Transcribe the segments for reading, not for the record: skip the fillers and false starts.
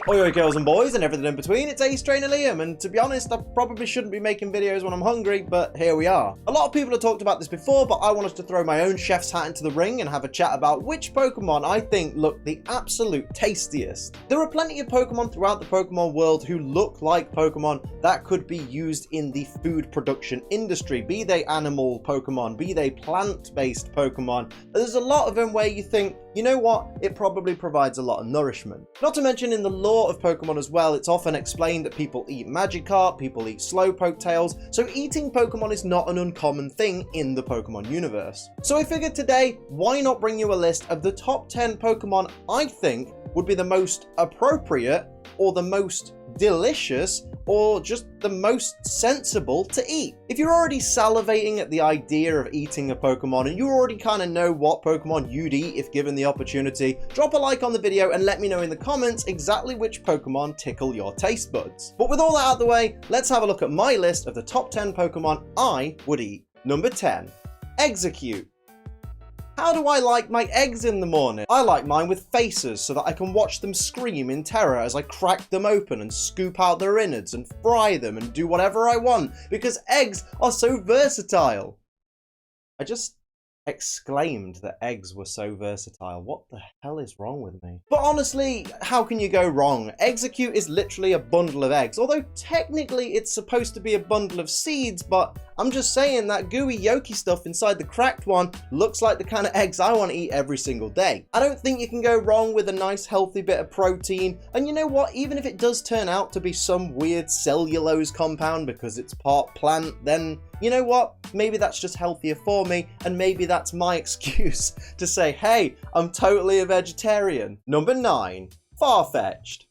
Oi oi girls and boys and everything in between, it's Ace Trainer Liam, and to be honest I probably shouldn't be making videos when I'm hungry, but here we are. A lot of people have talked about this before, but I wanted to throw my own chef's hat into the ring and have a chat about which Pokemon I think look the absolute tastiest. There are plenty of Pokemon throughout the Pokemon world who look like Pokemon that could be used in the food production industry, be they animal Pokemon, be they plant-based Pokemon. There's a lot of them where you think, you know what, it probably provides a lot of nourishment. Not to mention in the lore of Pokemon as well, it's often explained that people eat Magikarp, people eat Slowpoke tails, so eating Pokemon is not an uncommon thing in the Pokemon universe. So I figured today, why not bring you a list of the top 10 Pokemon I think would be the most appropriate, or the most delicious, or just the most sensible to eat. If you're already salivating at the idea of eating a Pokemon and you already kind of know what Pokemon you'd eat if given the opportunity, drop a like on the video and let me know in the comments exactly which Pokemon tickle your taste buds. But with all that out of the way, let's have a look at my list of the top 10 Pokemon I would eat. Number 10. Execute. How do I like my eggs in the morning? I like mine with faces so that I can watch them scream in terror as I crack them open and scoop out their innards and fry them and do whatever I want, because eggs are so versatile. I just exclaimed that eggs were so versatile. What the hell is wrong with me? But honestly, how can you go wrong? Execute is literally a bundle of eggs, although technically it's supposed to be a bundle of seeds, but I'm just saying that gooey yolky stuff inside the cracked one looks like the kind of eggs I want to eat every single day. I don't think you can go wrong with a nice healthy bit of protein, and you know what, even if it does turn out to be some weird cellulose compound because it's part plant, then you know what, maybe that's just healthier for me, and maybe that's my excuse to say, hey, I'm totally a vegetarian. Number 9. Farfetchd.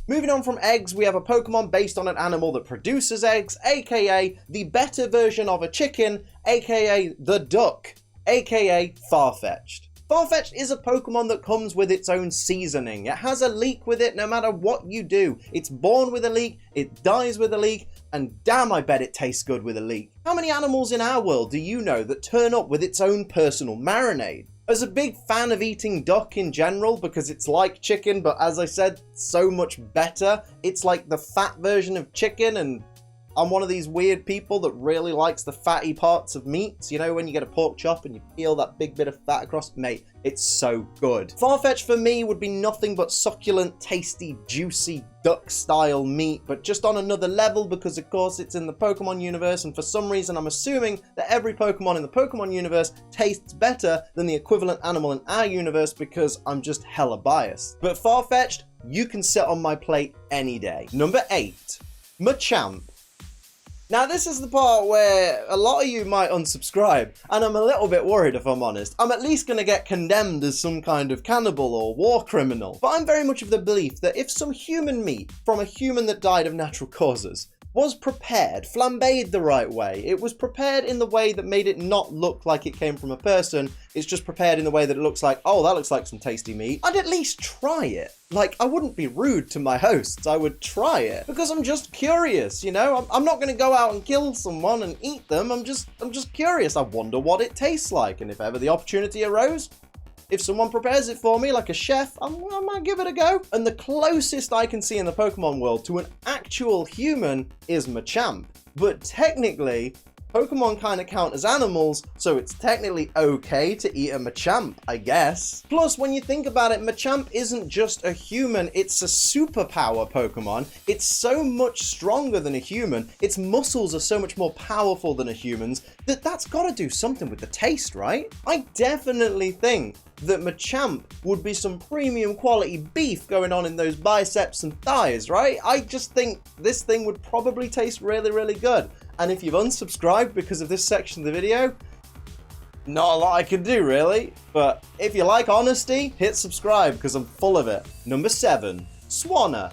Moving on from eggs, we have a Pokemon based on an animal that produces eggs, aka the better version of a chicken, aka the duck, aka Farfetchd. Farfetchd is a Pokemon that comes with its own seasoning. It has a leek with it no matter what you do. It's born with a leek, it dies with a leek, and damn I bet it tastes good with a leek. How many animals in our world do you know that turn up with its own personal marinade? As a big fan of eating duck in general, because it's like chicken, but as I said, so much better. It's like the fat version of chicken, and I'm one of these weird people that really likes the fatty parts of meats. You know, when you get a pork chop and you peel that big bit of fat across, mate, it's so good. Farfetchd for me would be nothing but succulent, tasty, juicy duck-style meat, but just on another level because, of course, it's in the Pokemon universe, and for some reason I'm assuming that every Pokemon in the Pokemon universe tastes better than the equivalent animal in our universe because I'm just hella biased. But Farfetchd, you can sit on my plate any day. Number 8. Machamp. Now this is the part where a lot of you might unsubscribe, and I'm a little bit worried if I'm honest. I'm at least going to get condemned as some kind of cannibal or war criminal. But I'm very much of the belief that if some human meat from a human that died of natural causes was prepared, flambéed the right way, it was prepared in the way that made it not look like it came from a person, it's just prepared in the way that it looks like, oh, that looks like some tasty meat, I'd at least try it. Like, I wouldn't be rude to my hosts, I would try it, because I'm just curious, you know? I'm not going to go out and kill someone and eat them, I'm just curious. I wonder what it tastes like, and if ever the opportunity arose, if someone prepares it for me, like a chef, I might give it a go. And the closest I can see in the Pokemon world to an actual human is Machamp. But technically, Pokemon kind of count as animals, so it's technically okay to eat a Machamp, I guess. Plus, when you think about it, Machamp isn't just a human, it's a superpower Pokemon. It's so much stronger than a human, its muscles are so much more powerful than a human's, that's gotta do something with the taste, right? I definitely think that Machamp would be some premium quality beef going on in those biceps and thighs, right? I just think this thing would probably taste really, really good. And if you've unsubscribed because of this section of the video, not a lot I can do really. But if you like honesty, hit subscribe because I'm full of it. Number 7, Swana.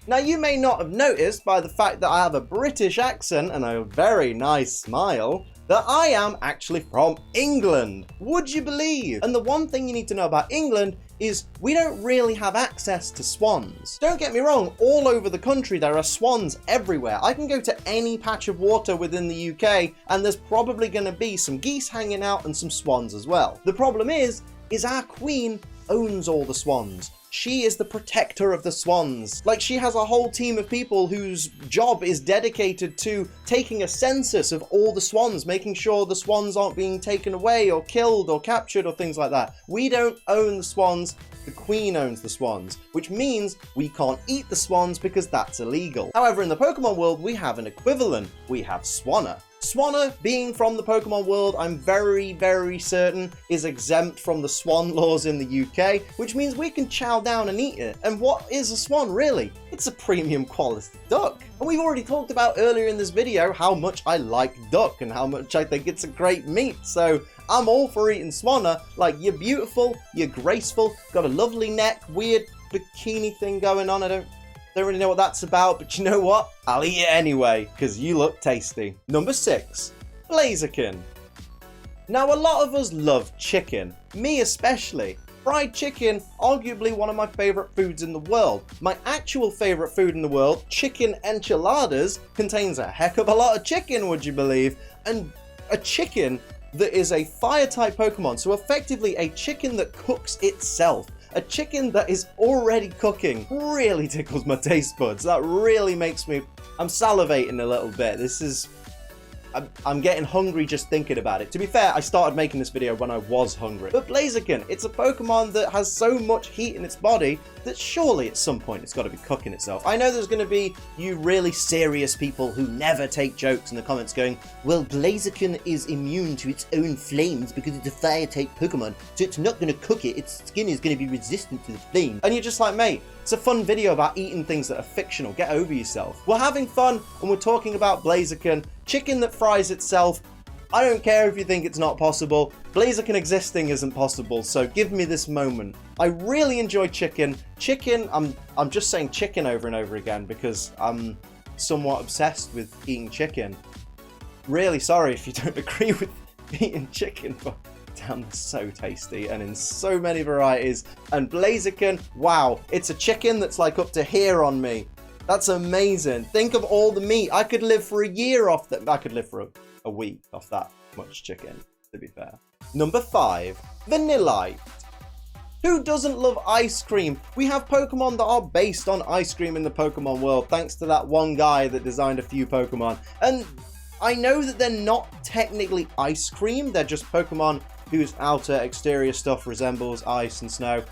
Now you may not have noticed by the fact that I have a British accent and a very nice smile, that I am actually from England. Would you believe? And the one thing you need to know about England is we don't really have access to swans. Don't get me wrong, all over the country there are swans everywhere. I can go to any patch of water within the UK and there's probably going to be some geese hanging out and some swans as well. The problem is our queen owns all the swans. She is the protector of the swans. Like, she has a whole team of people whose job is dedicated to taking a census of all the swans, making sure the swans aren't being taken away or killed or captured or things like that. We don't own the swans. The queen owns the swans, which means we can't eat the swans because that's illegal. However, in the Pokemon world, we have an equivalent. We have Swana. Swana, being from the Pokemon world, I'm very, very certain is exempt from the swan laws in the UK, which means we can chow down and eat it. And what is a swan, really? It's a premium quality duck. And we've already talked about earlier in this video how much I like duck and how much I think it's a great meat. So I'm all for eating Swana. Like, you're beautiful, you're graceful, got a lovely neck, weird bikini thing going on. I don't really know what that's about, but you know what? I'll eat it anyway, because you look tasty. Number 6, Blaziken. Now, a lot of us love chicken, me especially. Fried chicken, arguably one of my favourite foods in the world. My actual favourite food in the world, chicken enchiladas, contains a heck of a lot of chicken, would you believe? And a chicken that is a fire-type Pokemon, so effectively a chicken that cooks itself. A chicken that is already cooking really tickles my taste buds. That really makes me... I'm salivating a little bit. This is... I'm getting hungry just thinking about it. To be fair, I started making this video when I was hungry. But Blaziken, it's a Pokemon that has so much heat in its body that surely at some point it's got to be cooking itself. I know there's going to be you really serious people who never take jokes in the comments going, well, Blaziken is immune to its own flames because it's a fire-type Pokemon, so it's not going to cook it. Its skin is going to be resistant to the flame. And you're just like, mate, it's a fun video about eating things that are fictional. Get over yourself. We're having fun and we're talking about Blaziken. Chicken that fries itself. I don't care if you think it's not possible. Blaziken existing isn't possible, so give me this moment. I really enjoy chicken. Chicken, I'm just saying chicken over and over again because I'm somewhat obsessed with eating chicken. Really sorry if you don't agree with eating chicken, but damn, they're so tasty and in so many varieties. And Blaziken, wow, it's a chicken that's like up to here on me. That's amazing. Think of all the meat. I could live for a year off that. I could live for a week off that much chicken, to be fair. Number 5, Vanillite. Who doesn't love ice cream? We have Pokemon that are based on ice cream in the Pokemon world, thanks to that one guy that designed a few Pokemon. And I know that they're not technically ice cream. They're just Pokemon whose outer exterior stuff resembles ice and snow.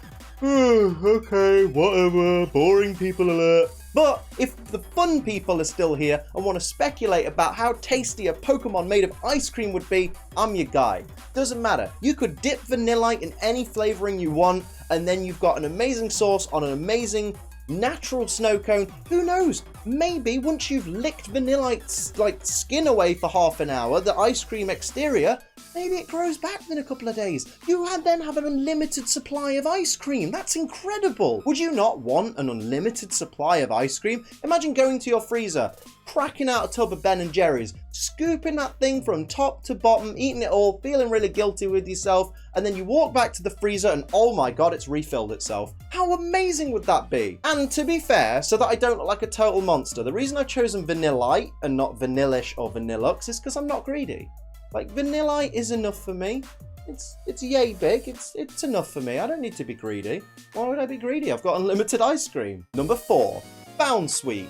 Okay, whatever. Boring people alert. But if the fun people are still here and want to speculate about how tasty a Pokemon made of ice cream would be, I'm your guy. Doesn't matter. You could dip Vanillite in any flavoring you want, and then you've got an amazing sauce on an amazing natural snow cone. Who knows? Maybe once you've licked Vanillite's like skin away for half an hour, the ice cream exterior, maybe it grows back within a couple of days. You then have an unlimited supply of ice cream. That's incredible. Would you not want an unlimited supply of ice cream? Imagine going to your freezer, cracking out a tub of Ben & Jerry's, scooping that thing from top to bottom, eating it all, feeling really guilty with yourself, and then you walk back to the freezer and oh my god, it's refilled itself. How amazing would that be? And to be fair, so that I don't look like a total monster, the reason I've chosen Vanillite and not Vanillish or Vanillux is because I'm not greedy. Like, Vanillite is enough for me. It's yay big. It's enough for me. I don't need to be greedy. Why would I be greedy? I've got unlimited ice cream. Number 4, Bounsweet.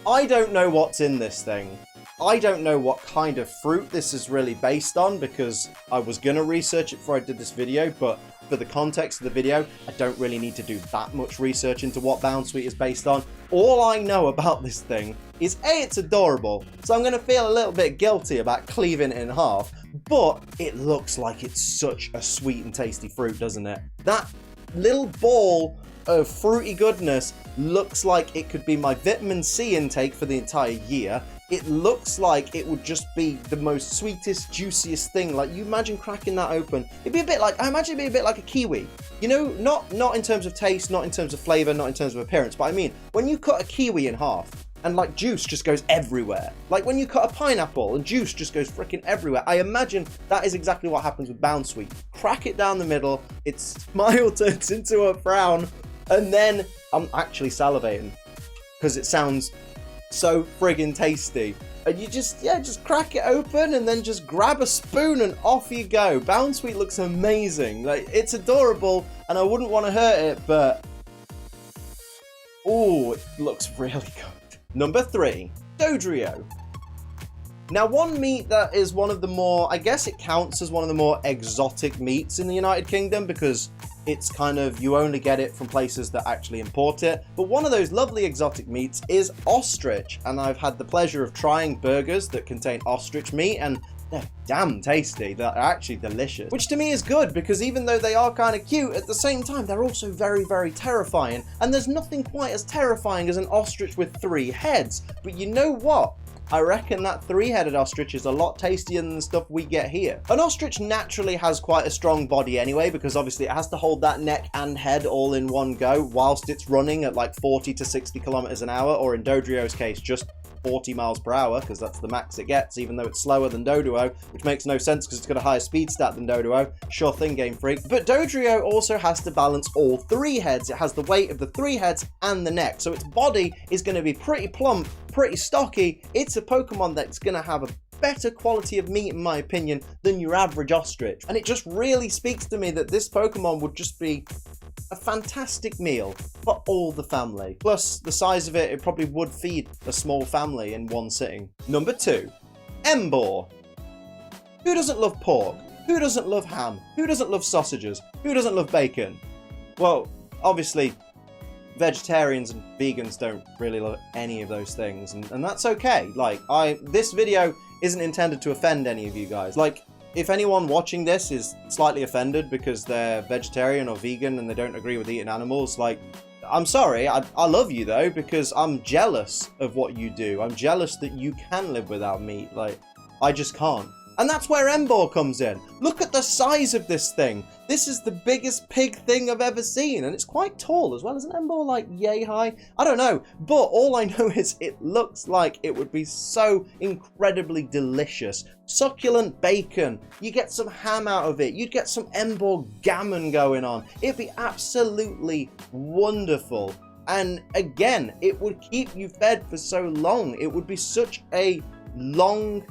I don't know what's in this thing. I don't know what kind of fruit this is really based on because I was going to research it before I did this video, but for the context of the video, I don't really need to do that much research into what Bounsweet is based on. All I know about this thing is A, it's adorable, so I'm going to feel a little bit guilty about cleaving it in half, but it looks like it's such a sweet and tasty fruit, doesn't it? That little ball of fruity goodness looks like it could be my vitamin C intake for the entire year. It looks like it would just be the most sweetest, juiciest thing. Like, you imagine cracking that open. It'd be a bit like, I imagine it'd be a bit like a kiwi. You know, not in terms of taste, not in terms of flavor, not in terms of appearance, but I mean, when you cut a kiwi in half and like juice just goes everywhere. Like when you cut a pineapple and juice just goes freaking everywhere. I imagine that is exactly what happens with Bounsweet. Crack it down the middle, its smile turns into a frown, and then I'm actually salivating because it sounds so friggin' tasty. And you just, yeah, just crack it open and then just grab a spoon and off you go. Bounsweet looks amazing. Like, it's adorable and I wouldn't want to hurt it, but... oh, it looks really good. Number 3, Dodrio. Now, one meat that is one of the more, I guess it counts as one of the more exotic meats in the United Kingdom because it's kind of, you only get it from places that actually import it. But one of those lovely exotic meats is ostrich. And I've had the pleasure of trying burgers that contain ostrich meat and they're damn tasty. They're actually delicious. Which to me is good because even though they are kind of cute, at the same time, they're also very, very terrifying. And there's nothing quite as terrifying as an ostrich with 3 heads. But you know what? I reckon that 3-headed ostrich is a lot tastier than the stuff we get here. An ostrich naturally has quite a strong body anyway, because obviously it has to hold that neck and head all in one go whilst it's running at like 40 to 60 kilometers an hour, or in Dodrio's case, just 40 miles per hour, because that's the max it gets, even though it's slower than Dodo, which makes no sense because it's got a higher speed stat than Dodo. Sure thing, Game Freak. But Dodrio also has to balance all 3 heads. It has the weight of the 3 heads and the neck, so its body is going to be pretty plump, pretty stocky. It's a Pokemon that's going to have a better quality of meat, in my opinion, than your average ostrich. And it just really speaks to me that this Pokemon would just be a fantastic meal for all the family. Plus, the size of it, it probably would feed a small family in one sitting. Number 2, Boar. Who doesn't love pork? Who doesn't love ham? Who doesn't love sausages? Who doesn't love bacon? Well, obviously, vegetarians and vegans don't really love any of those things, and that's okay. Like, this video isn't intended to offend any of you guys. Like, if anyone watching this is slightly offended because they're vegetarian or vegan and they don't agree with eating animals, like, I'm sorry, I love you though, because I'm jealous of what you do. I'm jealous that you can live without meat. Like, I just can't. And that's where Boar comes in. Look at the size of this thing. This is the biggest pig thing I've ever seen, and it's quite tall as well. Isn't Boar like yay high? I don't know, but all I know is it looks like it would be so incredibly delicious. Succulent bacon, you get some ham out of it, you'd get some Boar gammon going on. It'd be absolutely wonderful. And again, it would keep you fed for so long. It would be such a long...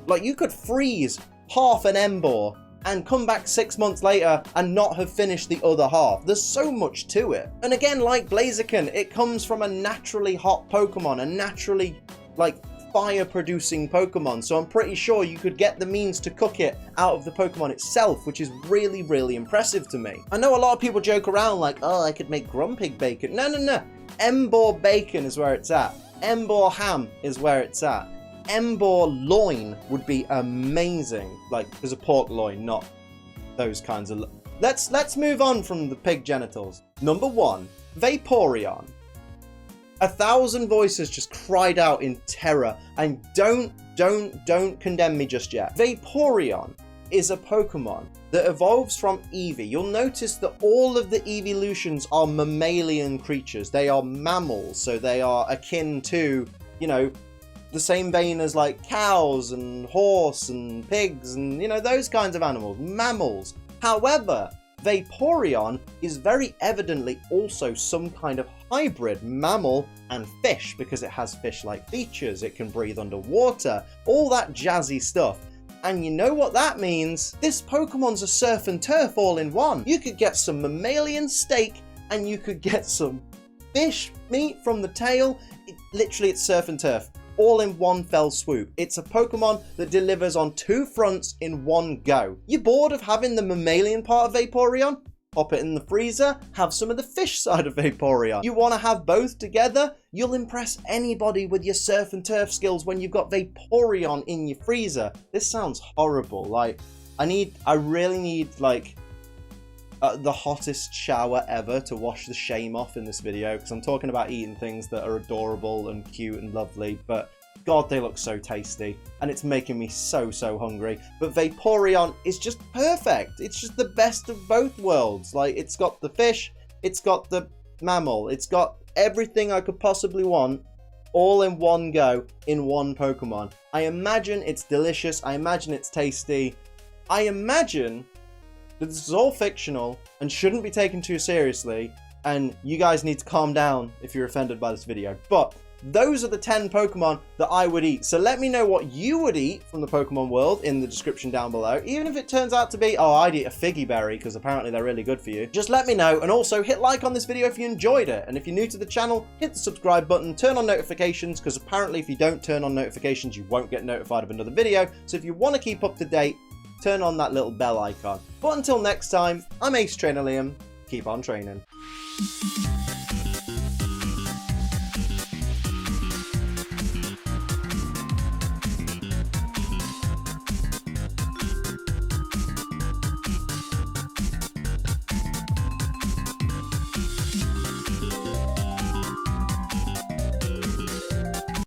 like, you could freeze half an Boar and come back 6 months later and not have finished the other half. There's so much to it. And again, like Blaziken, it comes from a naturally hot Pokemon, a naturally, like, fire-producing Pokemon. So I'm pretty sure you could get the means to cook it out of the Pokemon itself, which is really, really impressive to me. I know a lot of people joke around like, oh, I could make Grumpig bacon. No, no, no. Boar bacon is where it's at. Boar ham is where it's at. Boar loin would be amazing. Like, there's a pork loin, not those kinds of... Let's move on from the pig genitals. Number 1, Vaporeon. 1,000 voices just cried out in terror, and don't condemn me just yet. Vaporeon is a Pokemon that evolves from Eevee. You'll notice that all of the evolutions are mammalian creatures. They are mammals, so they are akin to, you know, the same vein as like cows and horse and pigs and, you know, those kinds of animals, mammals. However, Vaporeon is very evidently also some kind of hybrid mammal and fish, because it has fish-like features, it can breathe underwater, all that jazzy stuff. And you know what that means? This Pokemon's a surf and turf all in one. You could get some mammalian steak and you could get some fish meat from the tail. Literally, it's surf and turf, all in one fell swoop. It's a Pokemon that delivers on 2 fronts in one go. You're bored of having the mammalian part of Vaporeon? Pop it in the freezer, have some of the fish side of Vaporeon. You want to have both together? You'll impress anybody with your surf and turf skills when you've got Vaporeon in your freezer. This sounds horrible. Like, I really need, like, the hottest shower ever to wash the shame off in this video, because I'm talking about eating things that are adorable and cute and lovely, but God, they look so tasty, and it's making me so hungry. But Vaporeon is just perfect. It's just the best of both worlds. Like, it's got the fish, it's got the mammal, it's got everything I could possibly want, all in one go, in one Pokemon. I imagine it's delicious, I imagine it's tasty, I imagine that this is all fictional and shouldn't be taken too seriously, and you guys need to calm down if you're offended by this video. But those are the 10 Pokemon that I would eat. So let me know what you would eat from the Pokemon world in the description down below. Even if it turns out to be, oh, I'd eat a Figgy Berry because apparently they're really good for you. Just let me know, and also hit like on this video if you enjoyed it. And if you're new to the channel, hit the subscribe button, turn on notifications, because apparently if you don't turn on notifications, you won't get notified of another video. So if you want to keep up to date, turn on that little bell icon. But until next time, I'm Ace Trainer Liam. Keep on training.